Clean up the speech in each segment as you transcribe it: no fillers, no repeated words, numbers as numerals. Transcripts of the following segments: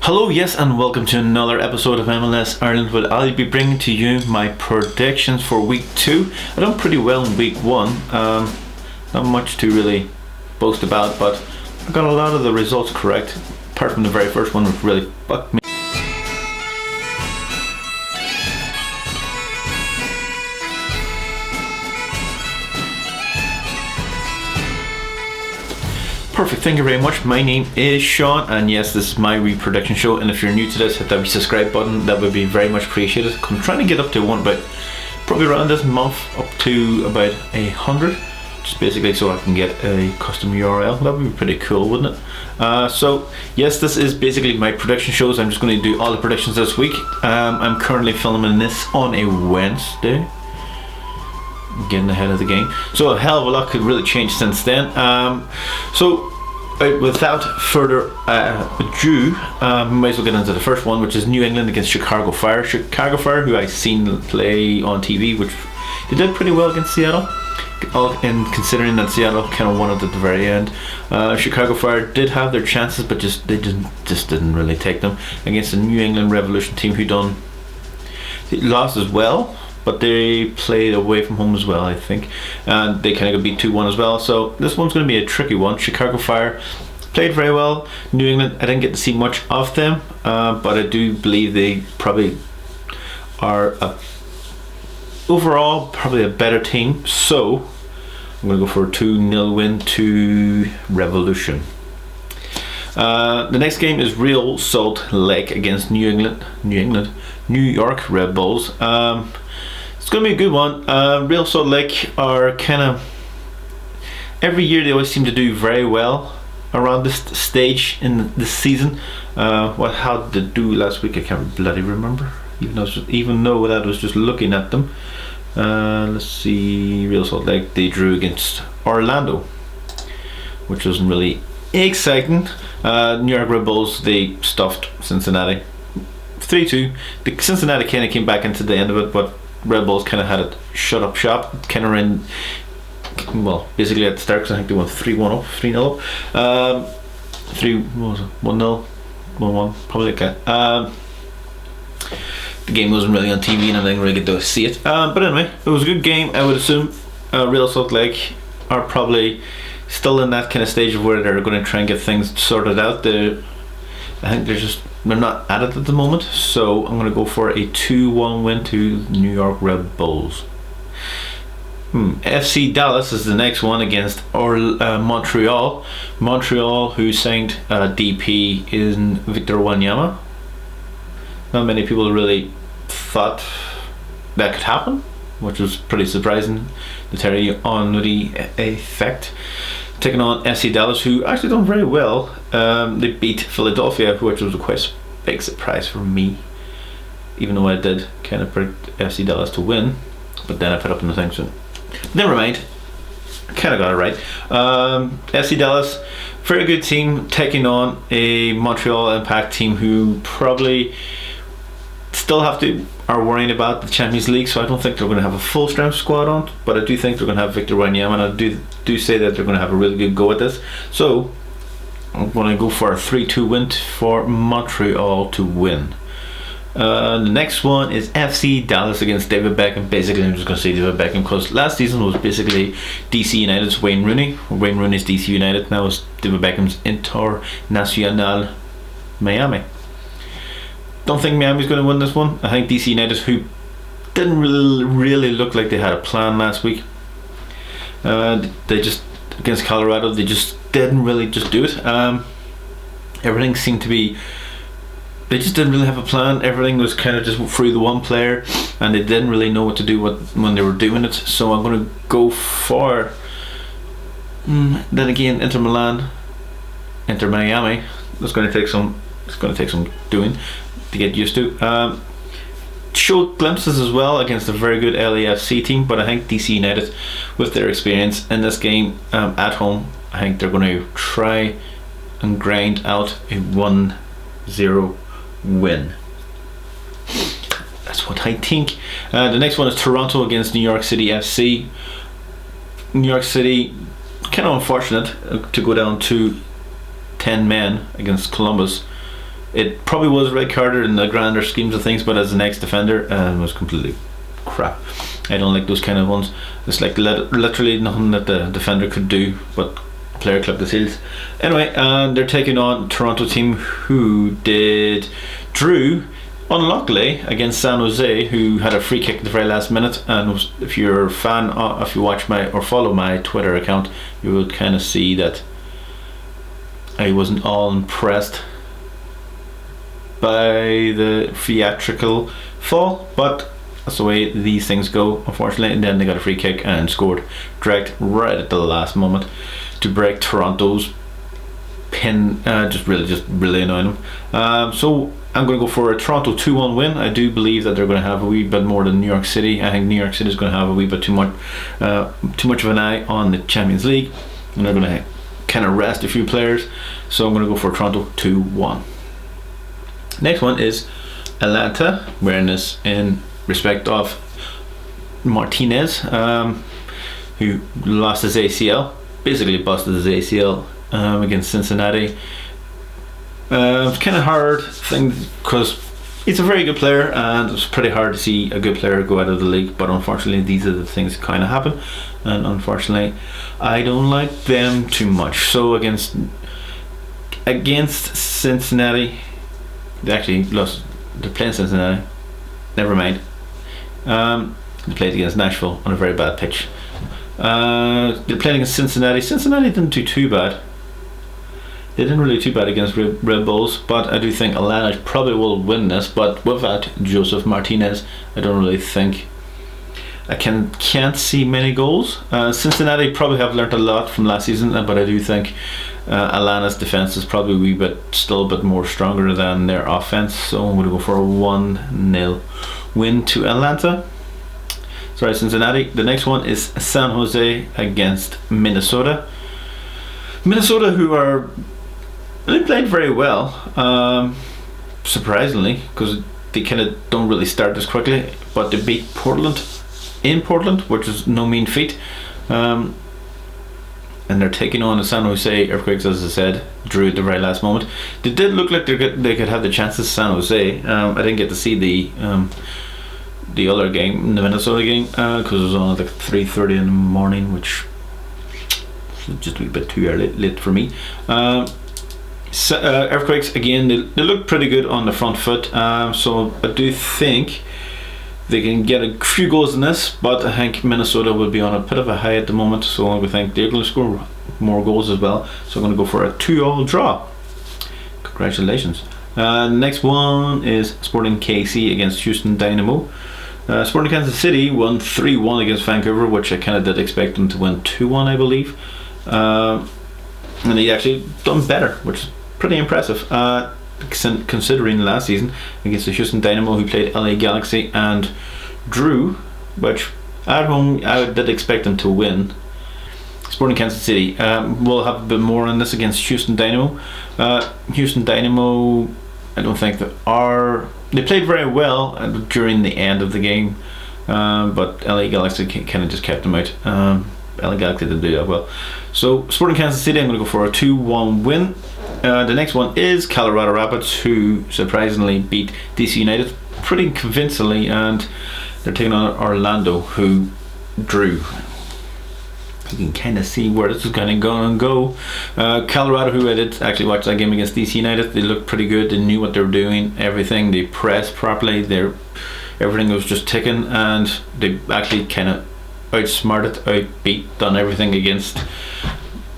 Hello, yes, and welcome to another episode of MLS Ireland, where I'll be bringing to you my predictions for week 2. I done pretty well in week 1, not much to really boast about, but I got a lot of the results correct, apart from the very first one, which really fucked me. Perfect, thank you very much. My name is Sean, and yes, this is my prediction show, and if you're new to this, hit that subscribe button. That would be very much appreciated. I'm trying to get up to one about, probably around this month, up to about 100, just basically so I can get a custom URL. That would be pretty cool, wouldn't it? So yes, this is basically my prediction shows. I'm just going to do all the predictions this week. I'm currently filming this on a Wednesday, getting ahead of the game, so a hell of a lot could really change since then. Without further ado, we might as well get into the first one, which is New England against Chicago Fire. Chicago Fire, who I've seen play on TV, which they did pretty well against Seattle, and considering that Seattle kind of won it at the very end. Chicago Fire did have their chances, but they just didn't really take them against the New England Revolution team, who lost as well, but they played away from home as well, I think, and they kind of got beat 2-1 as well. So this one's going to be a tricky one. Chicago Fire played very well. New England, I didn't get to see much of them, but I do believe they probably are overall probably a better team. So I'm going to go for a 2-0 win to Revolution. The next game is Real Salt Lake against New York Red Bulls. It's going to be a good one. Real Salt Lake are kind of, every year they always seem to do very well around this stage in the season. How did they do last week? I can't bloody remember, even though that was just looking at them. Let's see, Real Salt Lake, they drew against Orlando, which wasn't really exciting. New York Red Bulls, they stuffed Cincinnati 3-2. The Cincinnati kind of came back into the end of it, but Red Bulls kind of had it shut up shop, kind of ran, well, basically at the start, because I think they went 3-1 up, 3-0 up, 1-0, 1-1, probably like that. The game wasn't really on TV, and I didn't really get to see it. But anyway, it was a good game. I would assume Real Salt Lake are probably still in that kind of stage of where they're going to try and get things sorted out. I think they're not at it at the moment, so I'm going to go for a 2-1 win to New York Red Bulls. FC Dallas is the next one against Montreal. Montreal, who signed DP in Victor Wanyama. Not many people really thought that could happen, which was pretty surprising. The Terry Henry effect. Taking on FC Dallas, who actually done very well. They beat Philadelphia, which was a quite big surprise for me, even though I did kind of predict FC Dallas to win, but then I put up in the thing, so never mind, I kind of got it right. FC Dallas, very good team, taking on a Montreal Impact team who probably still are worrying about the Champions League, so I don't think they're going to have a full strength squad on, but I do think they're going to have Victor Wanyama, and I do say that they're going to have a really good go at this. So I'm going to go for a 3-2 win for Montreal to win. The next one is FC Dallas against David Beckham. Basically, I'm just going to say David Beckham because last season was basically DC United's Wayne Rooney. Wayne Rooney's DC United. Now it's David Beckham's Internacional Miami. Don't think Miami's going to win this one. I think DC United, who didn't really look like they had a plan last week, they just, against Colorado, they just didn't really just do it. Everything seemed to be, they just didn't really have a plan. Everything was kind of just through the one player, and they didn't really know what to do when they were doing it. So I'm going to go for, then again, Inter Miami. It's going to take some doing to get used to. Showed glimpses as well against a very good LAFC team, but I think DC United, with their experience in this game at home, I think they're going to try and grind out a 1-0 win. That's what I think. The next one is Toronto against New York City FC. New York City, kind of unfortunate to go down to 10 men against Columbus. It probably was a red card in the grander schemes of things, but as an ex-defender, it was completely crap. I don't like those kind of ones. It's like literally nothing that the defender could do but player clip his heels. Anyway, they're taking on Toronto team who drew unluckily against San Jose, who had a free kick at the very last minute. And if you're a fan, if you watch my or follow my Twitter account, you will kind of see that I wasn't all impressed by the theatrical fall, but that's the way these things go, unfortunately. And then they got a free kick and scored direct right at the last moment to break Toronto's pin. Just really annoying them. So I'm going to go for a Toronto 2-1 win. I do believe that they're going to have a wee bit more than New York City. I think New York City is going to have a wee bit too much of an eye on the Champions League, and they're going to kind of rest a few players. So I'm going to go for Toronto 2-1. Next one is Atlanta, wearing this in respect of Martinez, who lost his ACL, basically busted his ACL against Cincinnati. It's kind of hard thing because he's a very good player, and it's pretty hard to see a good player go out of the league, but unfortunately these are the things that kind of happen, and unfortunately I don't like them too much. So against Cincinnati, they actually lost. They're playing Cincinnati, never mind. They played against Nashville on a very bad pitch. They're playing against Cincinnati. Cincinnati didn't do too bad. They didn't really do too bad against Red Bulls, but I do think Atlanta probably will win this. But without Joseph Martinez, I don't really think I can't see many goals. Cincinnati probably have learned a lot from last season, but I do think Atlanta's defense is probably still a bit more stronger than their offense. So I'm going to go for a 1-0 win to Atlanta. Sorry, Cincinnati. The next one is San Jose against Minnesota. Minnesota, they played very well, surprisingly, because they kind of don't really start this quickly, but they beat Portland in Portland, which is no mean feat. And they're taking on the San Jose Earthquakes, as I said, drew at the very last moment. They did look like they could have the chances. San Jose. I didn't get to see the other game, the Minnesota game, because it was on at like 3:30 in the morning, which was just a bit too late for me. Earthquakes again. They look pretty good on the front foot. So I do think they can get a few goals in this, but I think Minnesota will be on a bit of a high at the moment, so I think they're going to score more goals as well. So I'm going to go for a 2-2 draw. Congratulations. Next one is Sporting KC against Houston Dynamo. Sporting Kansas City won 3-1 against Vancouver, which I kind of did expect them to win 2-1, I believe. And they actually done better, which is pretty impressive. Considering last season against the Houston Dynamo, who played LA Galaxy and drew, which at home I did expect them to win. Sporting Kansas City will have a bit more on this against Houston Dynamo. Houston Dynamo, I don't think they played very well during the end of the game, but LA Galaxy kind of just kept them out. LA Galaxy didn't do that well. So Sporting Kansas City, I'm going to go for a 2-1 win. The next one is Colorado Rapids, who surprisingly beat DC United pretty convincingly, and they're taking on Orlando, who drew. You can kind of see where this is going to go. Colorado, who I did actually watch that game against DC United, they looked pretty good. They knew what they were doing, everything. They pressed properly. Everything was just ticking, and they actually kind of done everything against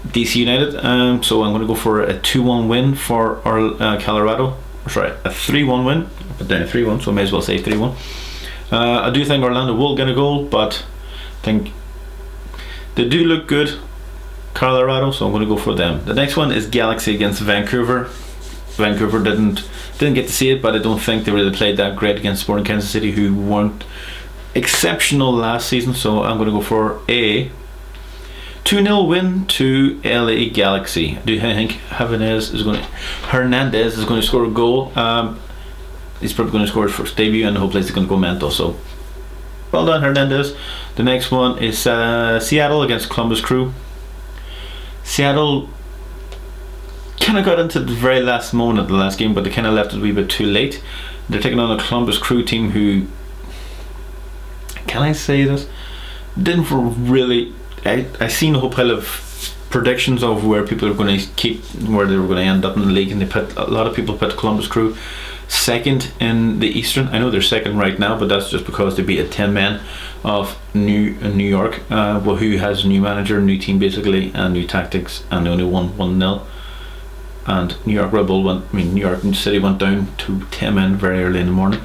DC United. So I'm going to go for a 2-1 win for Colorado. Sorry, a 3-1 win. I put down a 3-1, so I may as well say 3-1. I do think Orlando will get a goal, but I think they do look good, Colorado, so I'm going to go for them. The next one is Galaxy against Vancouver. Vancouver didn't get to see it, but I don't think they really played that great against Sporting Kansas City, who weren't exceptional last season. So I'm going to go for a 2-0 win to LA Galaxy. I do think Hernandez is going to score a goal. He's probably going to score his first debut, and the whole place is going to go mental. So well done, Hernandez. The next one is Seattle against Columbus Crew. Seattle kind kind of got into the very last moment of the last game, but they kind of left it a wee bit too late. They're taking on a Columbus Crew team who, can I say this, didn't really. I seen a whole pile of predictions of where people are going to where they were going to end up in the league, and a lot of people put Columbus Crew second in the Eastern. I know they're second right now, but that's just because they beat a 10 men of New York, who has a new manager, new team basically, and new tactics, and they only won 1-0. And New York City went down to 10 men very early in the morning.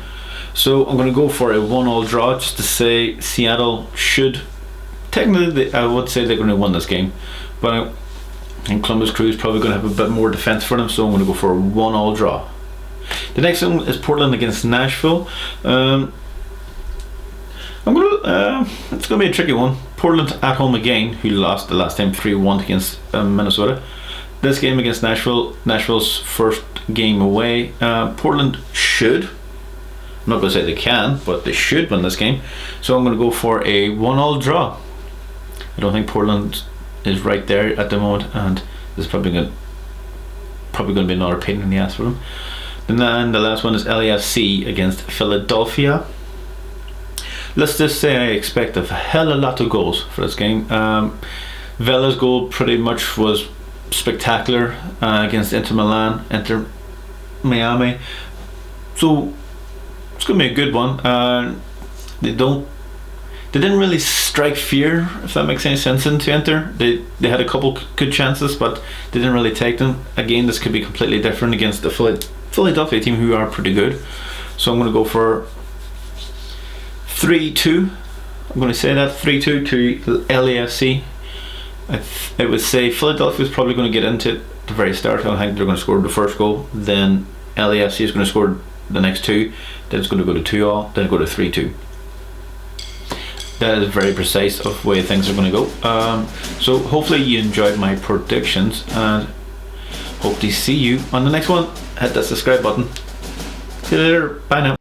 So I'm going to go for a 1-1 draw, just to say Seattle should, technically I would say they're going to win this game, but I think Columbus Crew is probably going to have a bit more defence for them, so I'm going to go for a 1-1 draw. The next one is Portland against Nashville. It's going to be a tricky one. Portland at home again, who lost the last time 3-1 against Minnesota. This game against Nashville's first game away. Portland should, I'm not going to say they can, but they should win this game. So I'm going to go for a 1-1 draw. I don't think Portland is right there at the moment, and this is probably going to be another pain in the ass for them. And then the last one is LAFC against Philadelphia. Let's just say I expect a hell of a lot of goals for this game. Vela's goal pretty much was spectacular against Inter Miami, so it's going to be a good one. They didn't really strike fear, if that makes any sense, into Inter. They had a couple good chances, but they didn't really take them. Again, this could be completely different against the Philadelphia team, who are pretty good. So I'm going to go for 3-2. I'm going to say that 3-2 to LAFC. I would say Philadelphia is probably going to get into it at the very start. I think they're going to score the first goal, then LAFC is going to score the next two, then it's going to go to 2-2, then go to 3-2. That is very precise of the way things are going to go. So hopefully you enjoyed my predictions, and hope to see you on the next one. Hit that subscribe button. See you later. Bye now.